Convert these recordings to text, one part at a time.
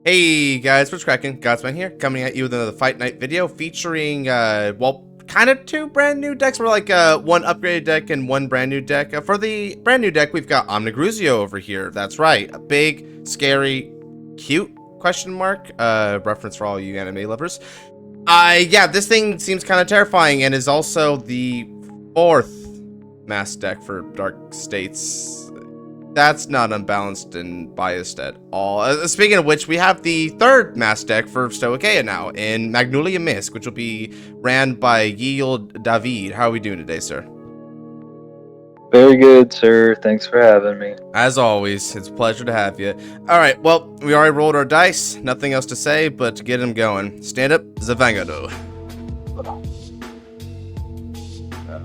Hey guys, what's cracking? Godsman here, coming at you with another Fight Night video featuring, well, kind of two brand new decks. We're like one upgraded deck and one brand new deck. For the brand new deck, we've got Ominagruzio over here. That's right, a big, scary, cute question mark. Reference for all you anime lovers. Yeah, this thing seems kind of terrifying and is also the fourth Masque deck for Darkstates. That's not unbalanced and biased at all. Speaking of which, we have the third Masque deck for Stoicheia now in Magnolia Masque, which will be ran by Ezel David. How are we doing today, sir? Very good, sir. Thanks for having me. As always, it's a pleasure to have you. All right, well, we already rolled our dice. Nothing else to say, but to get them going. Stand up, the Vanguard.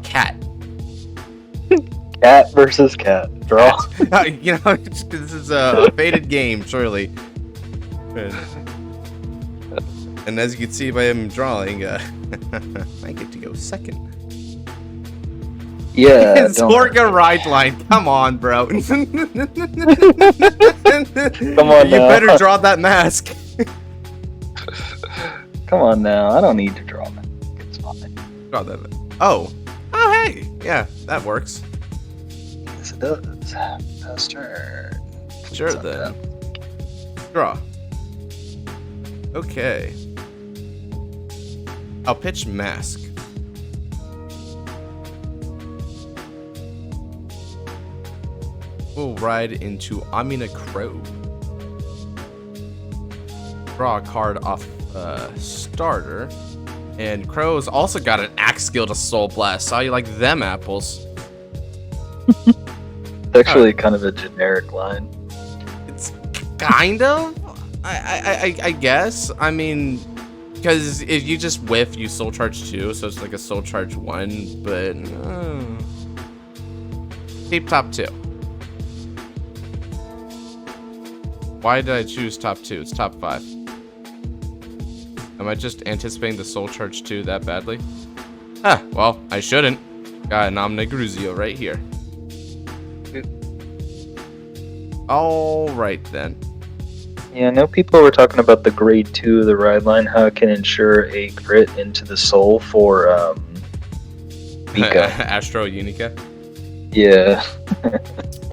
Cat. Cat versus cat. Draw. You know, this is a fated game, surely. And as you can see by him drawing, I get to go second. Yeah. Zorga ride line. Come on, bro. Come on You now. better draw that mask. Come on now. I don't need to draw that. It's fine. Draw that. Oh, hey. Yeah, that works. Yes, it does. Pass turn. Sure What's up, then. Dan? Draw. Okay. I'll pitch Masque. We'll ride into Ominagruzio. Draw a card off starter. And Crow's also got an axe skill to Soul Blast. Saw you like them apples. It's actually kind of a generic line. It's kind of, I guess. I mean, because if you just whiff, you soul charge 2, so it's like a soul charge 1. But keep top 2. Why did I choose top 2? It's top 5. Am I just anticipating the soul charge 2 that badly? Ah, well, I shouldn't. Got an Ominagruzio right here. Alright then. Yeah, I know people were talking about the grade 2 of the ride line, how it can ensure a crit into the soul for Vika. Astro Unica. Yeah.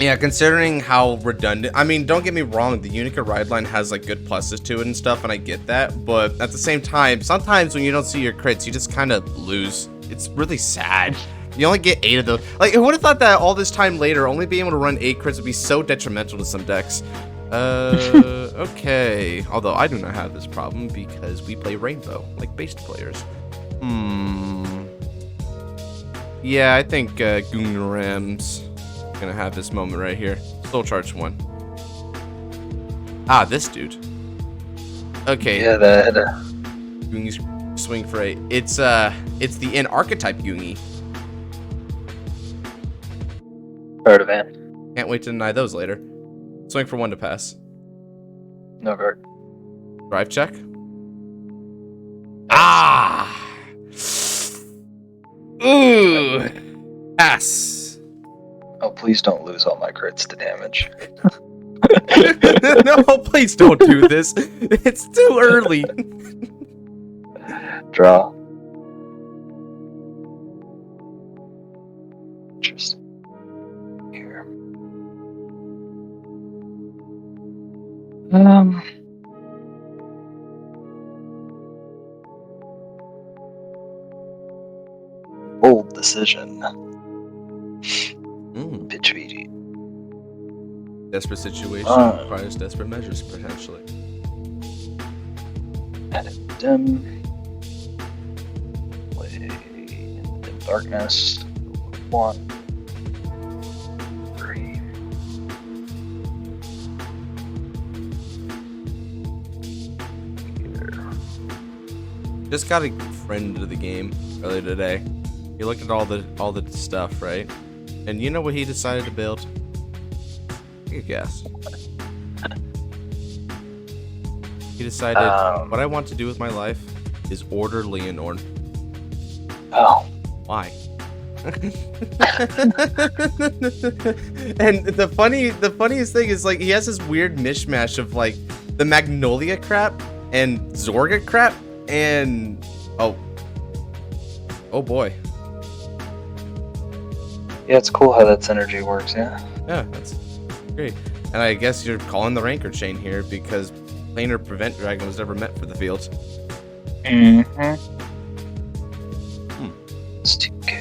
Yeah, considering how redundant. I mean, don't get me wrong, the Unica ride line has like good pluses to it and stuff, and I get that. But at the same time, sometimes when you don't see your crits, you just kind of lose. It's really sad. You only get 8 of those. Like, who would have thought that all this time later, only being able to run 8 crits would be so detrimental to some decks? Okay. Although I do not have this problem because we play Rainbow, like based players. Yeah, I think Gungaram's gonna have this moment right here. Soul charge 1. Ah, this dude. Okay. Yeah, that. Gungi's swing for 8. It's the in archetype Gungi. Card event. Can't wait to deny those later. Swing for 1 to pass. No guard. Drive check. Ah! Ooh! Pass. Oh, please don't lose all my crits to damage. No, please don't do this. It's too early. Draw. Interesting. Here. Bold decision. Pitch VG. Desperate situation requires desperate measures, potentially. Edit dim. Play in the dim darkness. 1, 3. Here. Just got a friend into the game earlier today. He looked at all the stuff, right? And you know what he decided to build? Take a guess. He decided what I want to do with my life is order Leonor. Oh. Why? And the funniest thing is, like, he has this weird mishmash of, like, the Magnolia crap and Zorga crap and oh boy. Yeah, it's cool how that synergy works. Yeah. Yeah, that's great. And I guess you're calling the Ranker chain here because planar Prevent Dragon was never meant for the field. Mm-hmm. It's 2K.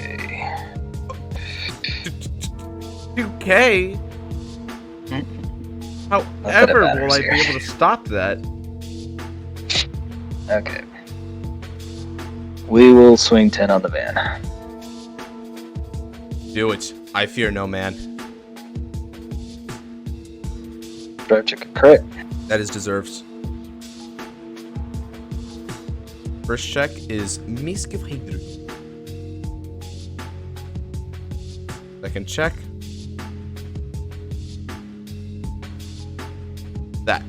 2K? However, will I be able to stop that? Okay. We will swing 10 on the van. Do it. I fear no man. Drive check a crit. That is deserved. First check is Masque. Second check. That.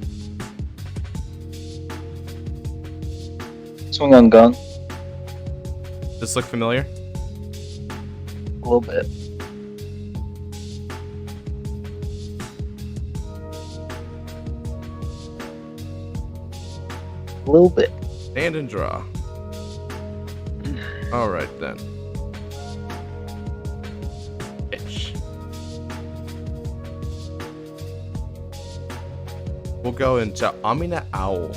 Swing on gun. This look familiar? A little bit. A little bit. Stand and draw. Alright then. Itch. We'll go into Amina Owl.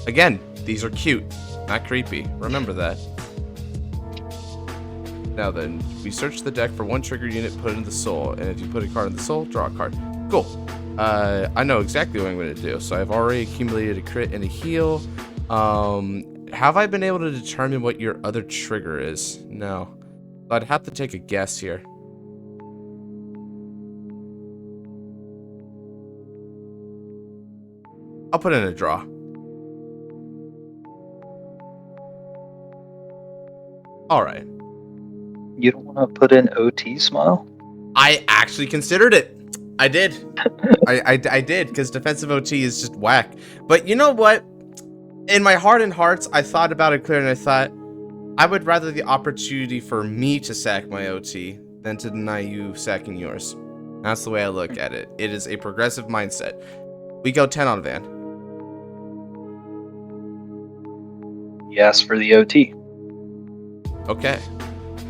Again, these are cute, not creepy. Remember that. Now then, we search the deck for one trigger unit, put it in the soul, and if you put a card in the soul, draw a card. Cool. I know exactly what I'm going to do. So I've already accumulated a crit and a heal. Have I been able to determine what your other trigger is? No. I'd have to take a guess here. I'll put in a draw. Alright. You don't want to put in OT, Smile? I actually considered it. I did. I did, because defensive OT is just whack. But you know what? In my heart and hearts, I thought about it clear, and I thought, I would rather the opportunity for me to sack my OT than to deny you sacking yours. That's the way I look at it. It is a progressive mindset. We go 10 on van. You asked for the OT. Okay.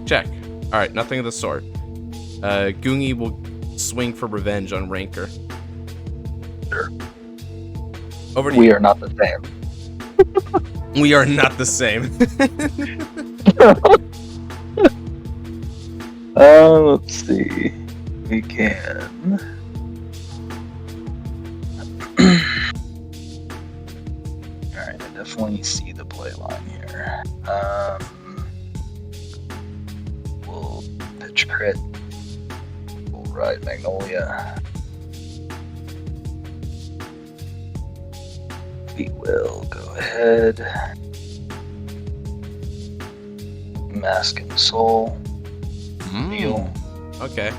Check. Alright, nothing of the sort. Gungi will swing for revenge on Ranker. Sure. Over to We you. are not the same. We are not the same. Let's see. We can. Alright, I definitely see the play line here. We'll pitch crit. We'll ride Magnolia. We will go ahead. Masque and Soul. Deal. Okay.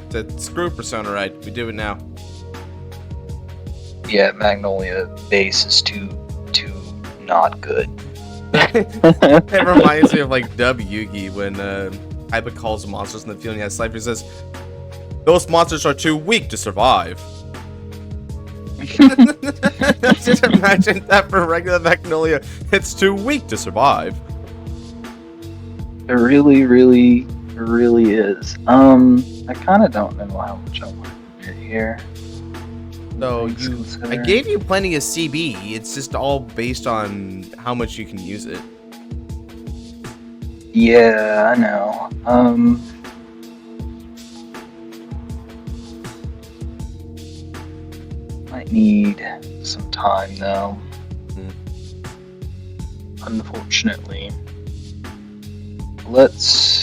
The screw persona, right? We do it now. Yeah, Magnolia base is too not good. It reminds me of like Dub Yugi when Iba calls monsters in the field and he has Slifer says, "Those monsters are too weak to survive." Just imagine that for regular Magnolia. It's too weak to survive. It really is. I kind of don't know how much I want to get here. So Things I considered. gave you plenty of CB. It's just all based on how much you can use it. Yeah, I know. Might need some time though. Unfortunately. Let's.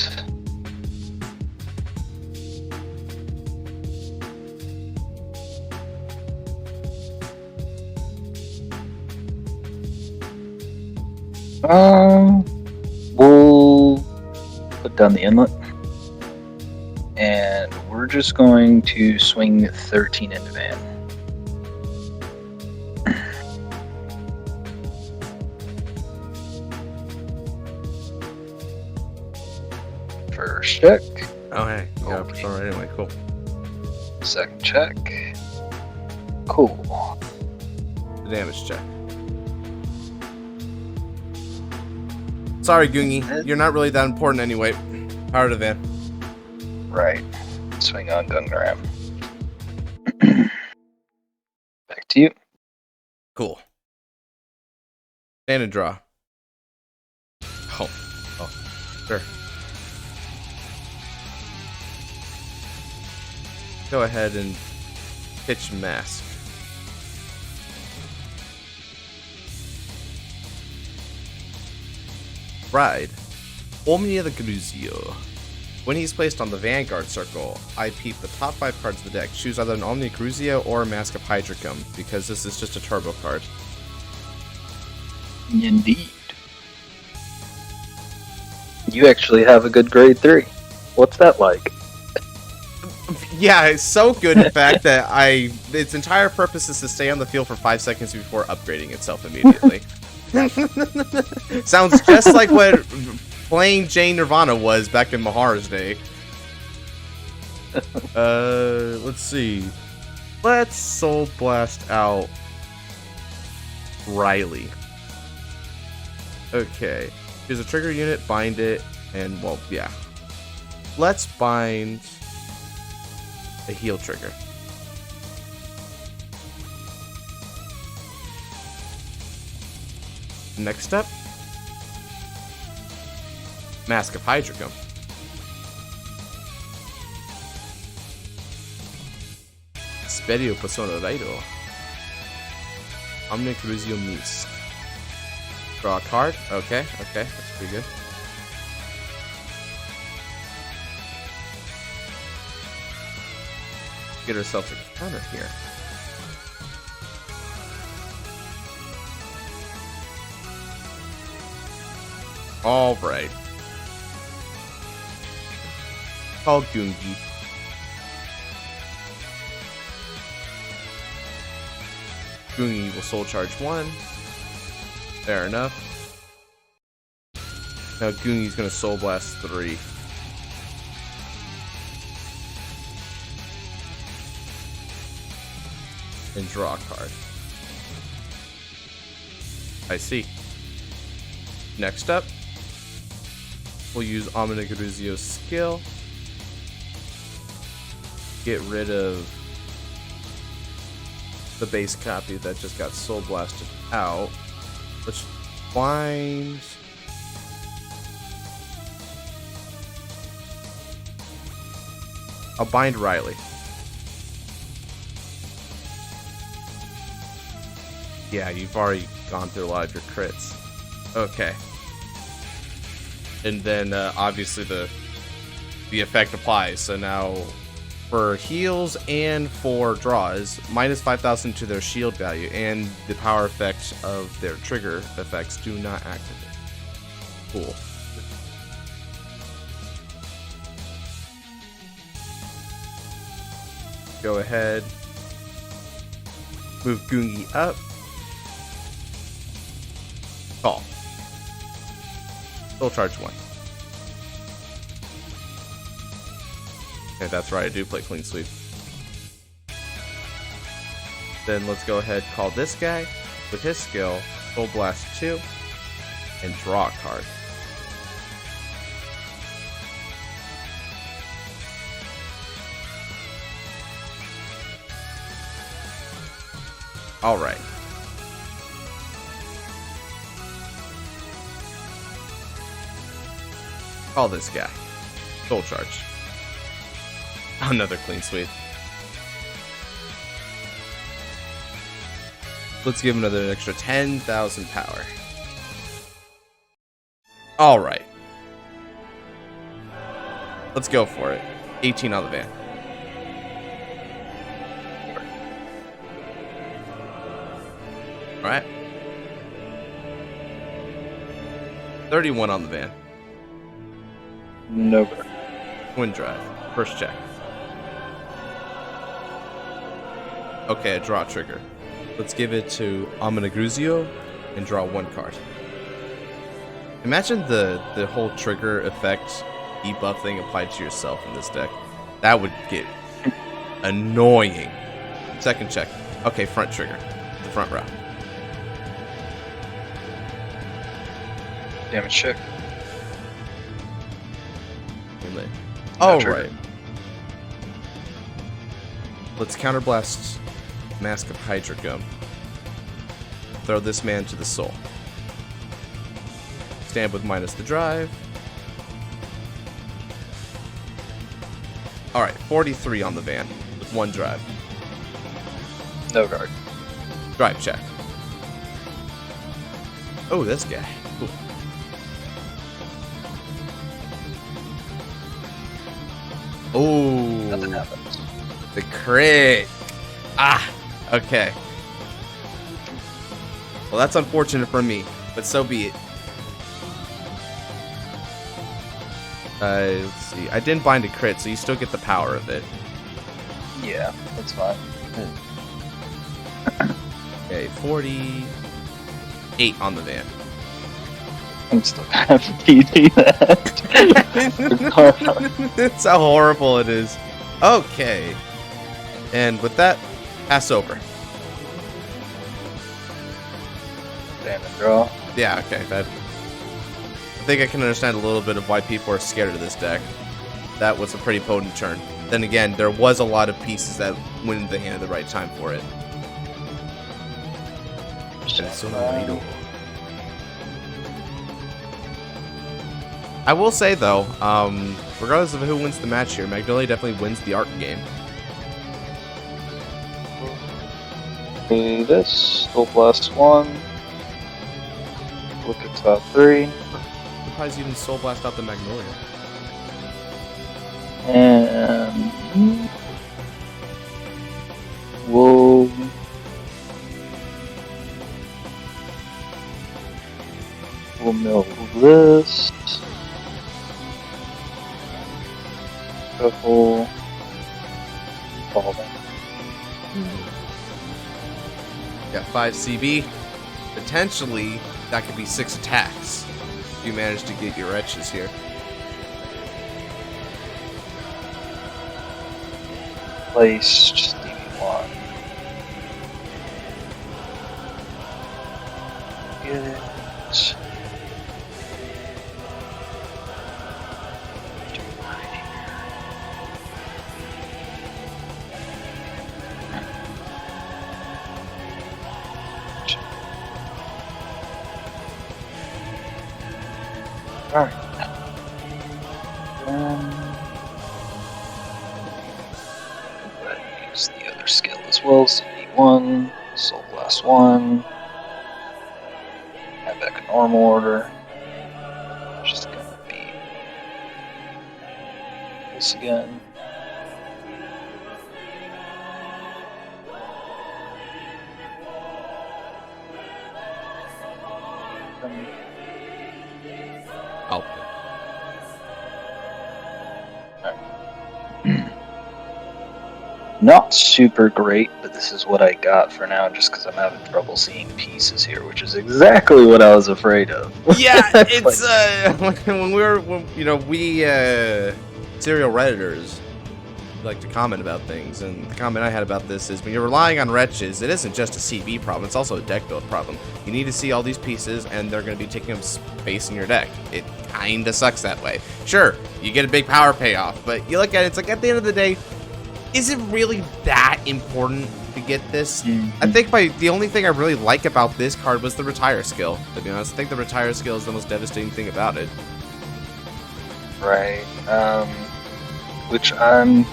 We'll put down the inlet. And we're just going to swing 13 into van. First check. Oh, hey. You got a Okay. persona anyway. Cool. Second check. Cool. the damage check. Sorry, Gungi. You're not really that important anyway. Power to Van. Right. Swing on Gungram. Back to you. Cool. Stand and draw. Oh, sure. Go ahead and pitch Masque. Ride. Ominagruzio. When he's placed on the Vanguard circle, I peep the top 5 cards of the deck. Choose either an Ominagruzio or a Masque of Hydricum, because this is just a turbo card. Indeed. You actually have a good grade 3. What's that like? Yeah, it's so good, in fact, that its entire purpose is to stay on the field for 5 seconds before upgrading itself immediately. Sounds just like what playing Jane Nirvana was back in Mahar's day. Let's see. Let's Soul Blast out Riley. Okay. Here's a trigger unit, bind it, and, well, yeah. Let's bind a heal trigger. Next up, Masque of Hydricum. Sperio Persona Raido. Ominagruzio Mies. Draw a card. Okay, that's pretty good. Get ourselves a counter here. Alright. Call Gungi. Gungi will soul charge 1. Fair enough. Now Gungi's gonna soul blast 3. And draw a card. I see. Next up, we'll use Ominagruzio's skill. Get rid of the base copy that just got soul blasted out. Let's find... I'll bind Riley. Yeah, you've already gone through a lot of your crits. Okay. And then obviously the effect applies. So now for heals and for draws, minus 5,000 to their shield value, and the power effect of their trigger effects do not activate. Cool. Go ahead. Move Gungi up. Call. Soul charge 1. Okay, that's right, I do play clean sweep. Then let's go ahead, call this guy with his skill, Soul Blast 2, and draw a card. Alright. Call this guy. Soul charge. Another clean sweep. Let's give him another extra 10,000 power. Alright. Let's go for it. 18 on the van. Alright. 31 on the van. No. Twin drive. First check. Okay, a draw trigger. Let's give it to Ominagruzio and draw 1 card. Imagine the whole trigger effect debuff thing applied to yourself in this deck. That would get annoying. Second check. Okay, front trigger. The front row. Damage check. Oh, Trigger. right. Let's counterblast Masque of Hydra Gum. Throw this man to the soul. Stand with minus the drive. Alright, 43 on the van with 1 drive. No guard. Drive check. Oh, this guy. Cool. Nothing Oh, happens. the crit. Ah, okay. Well, that's unfortunate for me, but so be it. Let's see. I didn't bind a crit, so you still get the power of it. Yeah, that's fine. Okay, 48 on the van. I'm still gonna have to PD that. That's how horrible it is. Okay. And with that, pass over. Damage draw. Yeah, okay. I think I can understand a little bit of why people are scared of this deck. That was a pretty potent turn. Then again, there was a lot of pieces that went into the hand at the right time for it. I will say though, regardless of who wins the match here, Magnolia definitely wins the art game. Do this. Full blast 1. Look at top 3. I'm surprised you didn't soul blast out the Magnolia. And we'll mill this. Couple. Fall down. Got 5 CB. Potentially, that could be 6 attacks. If you manage to get your etches here. Placed DB1. Get it. Alright. Use the other skill as well. CD1, Soul Blast 1. Have back a normal order. Just gonna be this again. I'll Not super great, but this is what I got for now, just because I'm having trouble seeing pieces here, which is exactly what I was afraid of. Yeah, it's when we serial redditors like to comment about things, and the comment I had about this is when you're relying on wretches, it isn't just a CB problem, it's also a deck build problem. You need to see all these pieces, and they're going to be taking up space in your deck. It kinda sucks that way. Sure, you get a big power payoff, but you look at it, it's like at the end of the day, is it really that important to get this? I think the only thing I really like about this card was the retire skill, to be honest. I think the retire skill is the most devastating thing about it. Right. Which I'm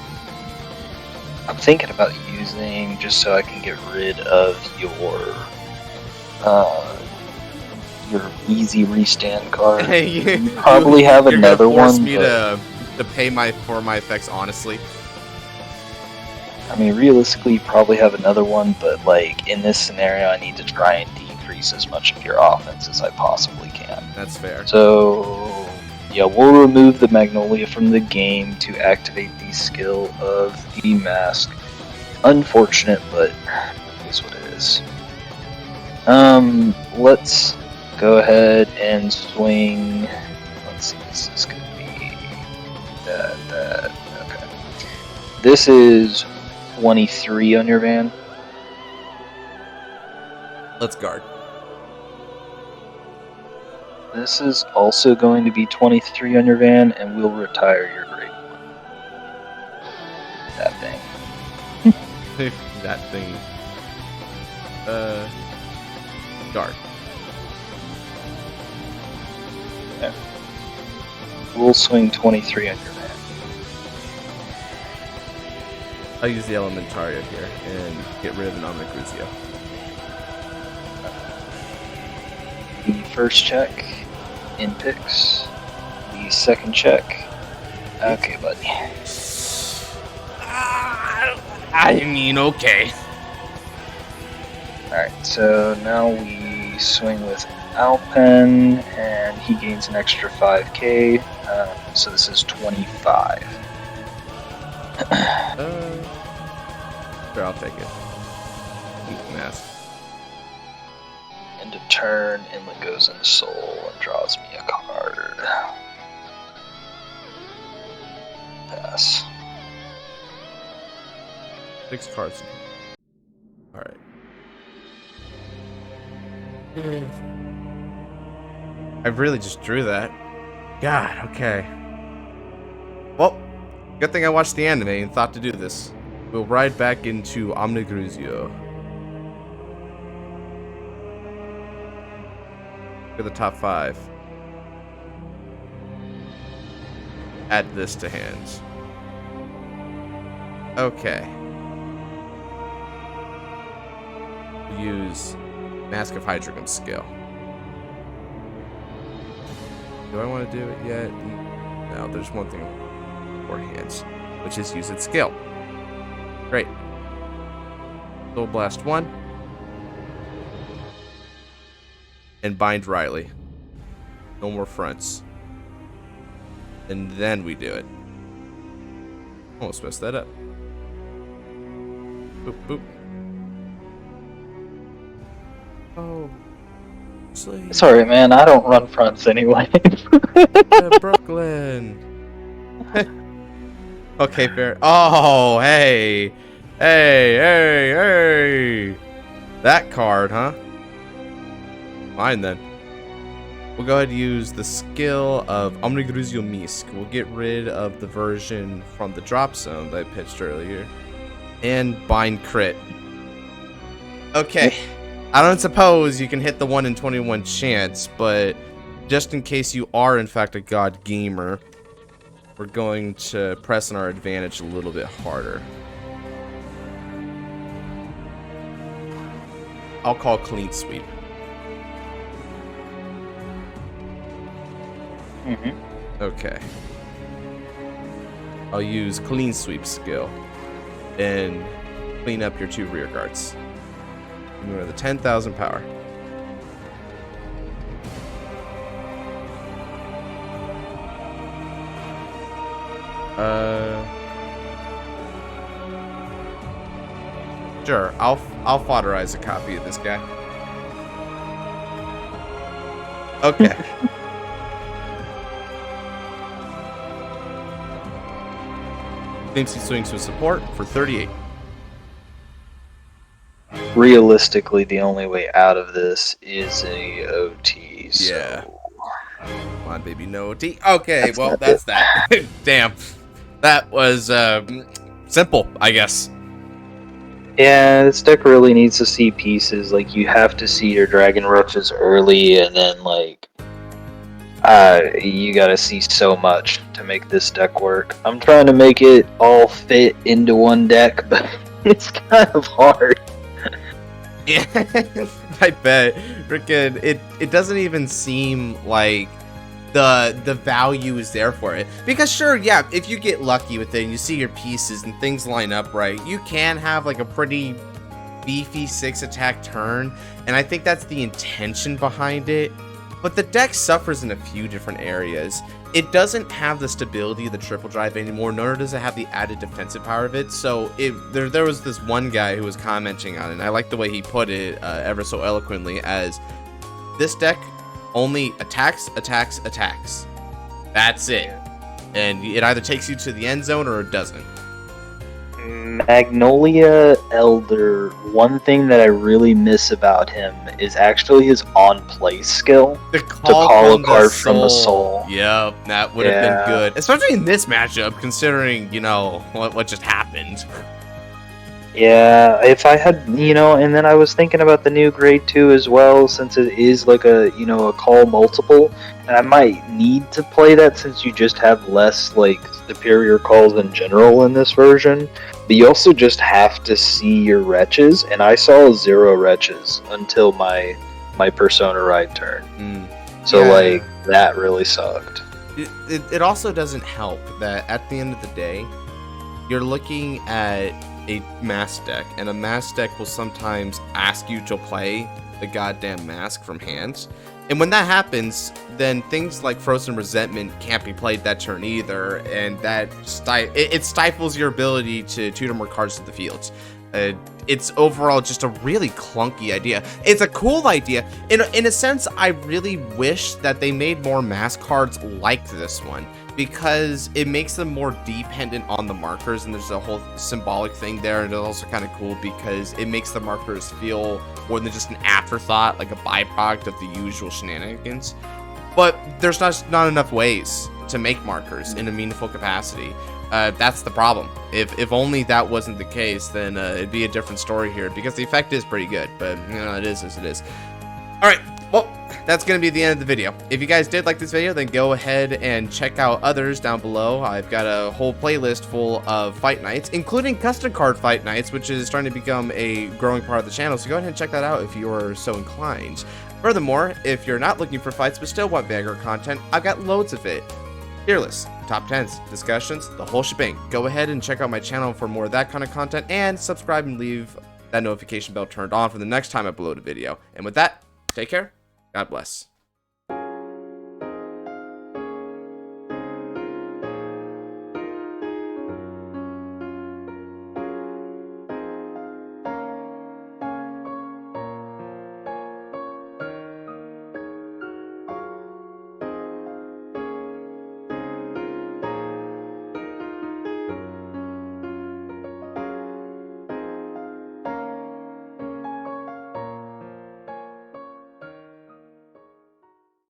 thinking about using just so I can get rid of your easy restand card. Hey, you probably have another one. You're gonna force me to pay for my effects honestly. I mean, realistically, you probably have another one, but like in this scenario, I need to try and decrease as much of your offense as I possibly can. That's fair. So, yeah, we'll remove the Magnolia from the game to activate the skill of the Masque. Unfortunate, but it is what it is. Let's go ahead and swing. Let's see, this is going to be that. Okay. This is 23 on your van. Let's guard. This is also going to be 23 on your van, and we'll retire your grade 1. That thing. That thing. Dark. Okay. We'll swing 23 on your van. I'll use the Elementaria here and get rid of an Ominagruzio. The first check in picks. The second check. Okay, buddy. I mean, okay. Alright, so now we swing with Alpen, and he gains an extra 5k, so this is 25. Sure, I'll take it. Masque. End of turn, Inlet goes into Soul and draws me a card. Pass. 6 cards. Alright. I really just drew that. God, okay. Well, good thing I watched the anime and thought to do this. We'll ride back into Ominagruzio. Look at the top 5. Add this to hands. Okay. We'll use Masque of Hydrogam skill. Do I want to do it yet? No, there's one thing for hands, which is use its skill. Great. Soul Blast 1. And bind Riley. No more fronts. And then we do it. Almost messed that up. Boop, boop. Oh. Sleep. It's alright, man. I don't run fronts anyway. Brooklyn. Okay, fair. Oh, hey. Hey, hey, hey. That card, huh? Fine, then. We'll go ahead and use the skill of Ominagruzio Masque. We'll get rid of the version from the drop zone that I pitched earlier. And bind crit. Okay. I don't suppose you can hit the 1 in 21 chance, but just in case you are in fact a god gamer, we're going to press on our advantage a little bit harder. I'll call clean sweep. Okay. I'll use clean sweep skill and clean up your 2 rear guards. Give me the 10,000 power. Sure, I'll foderize a copy of this guy. Okay. Thinks he swings with support for 38. Realistically, the only way out of this is a OT. So. Yeah. Come on, baby, no OT. Okay, well, that's that. Damn. That was simple, I guess. Yeah, this deck really needs to see pieces. Like, you have to see your Dragon Roaches early, and then, like, you gotta see so much to make this deck work. I'm trying to make it all fit into one deck, but it's kind of hard. Yeah, I bet. Freaking, it doesn't even seem like the value is there for it. Because sure, yeah, if you get lucky with it and you see your pieces and things line up right, you can have like a pretty beefy 6 attack turn, and I think that's the intention behind it. But the deck suffers in a few different areas. It doesn't have the stability of the triple drive anymore, nor does it have the added defensive power of it. So there was this one guy who was commenting on it, and I like the way he put it ever so eloquently as, this deck only attacks. That's it. And it either takes you to the end zone or it doesn't. Magnolia Elder, one thing that I really miss about him is actually his on-play skill. To To call a card from the soul. Yep, that would have been good. Especially in this matchup, considering, you know, what just happened. Yeah, if I had, you know, and then I was thinking about the new grade 2 as well, since it is like a, you know, a call multiple, and I might need to play that since you just have less, like, superior calls in general in this version, but you also just have to see your wretches, and I saw 0 wretches until my Persona Ride turn. So, Yeah. like, that really sucked. It also doesn't help that at the end of the day, you're looking at a Masque deck, and a Masque deck will sometimes ask you to play the goddamn Masque from hand. And when that happens, then things like Frozen Resentment can't be played that turn either, and that it stifles your ability to tutor more cards to the field. It's overall just a really clunky idea. It's a cool idea. In a sense, I really wish that they made more Masque cards like this one, because it makes them more dependent on the markers, and there's a whole symbolic thing there, and it's also kind of cool because it makes the markers feel more than just an afterthought, like a byproduct of the usual shenanigans. But there's not enough ways to make markers in a meaningful capacity. That's the problem. If only that wasn't the case, then it'd be a different story here, because the effect is pretty good, but you know, it is as it is. Alright, well, that's going to be the end of the video. If you guys did like this video, then go ahead and check out others down below. I've got a whole playlist full of fight nights, including custom card fight nights, which is starting to become a growing part of the channel, so go ahead and check that out if you are so inclined. Furthermore, if you're not looking for fights but still want Vanguard content, I've got loads of it. Tier lists, top 10s, discussions, the whole shebang. Go ahead and check out my channel for more of that kind of content, and subscribe and leave that notification bell turned on for the next time I upload a video. And with that, take care. God bless.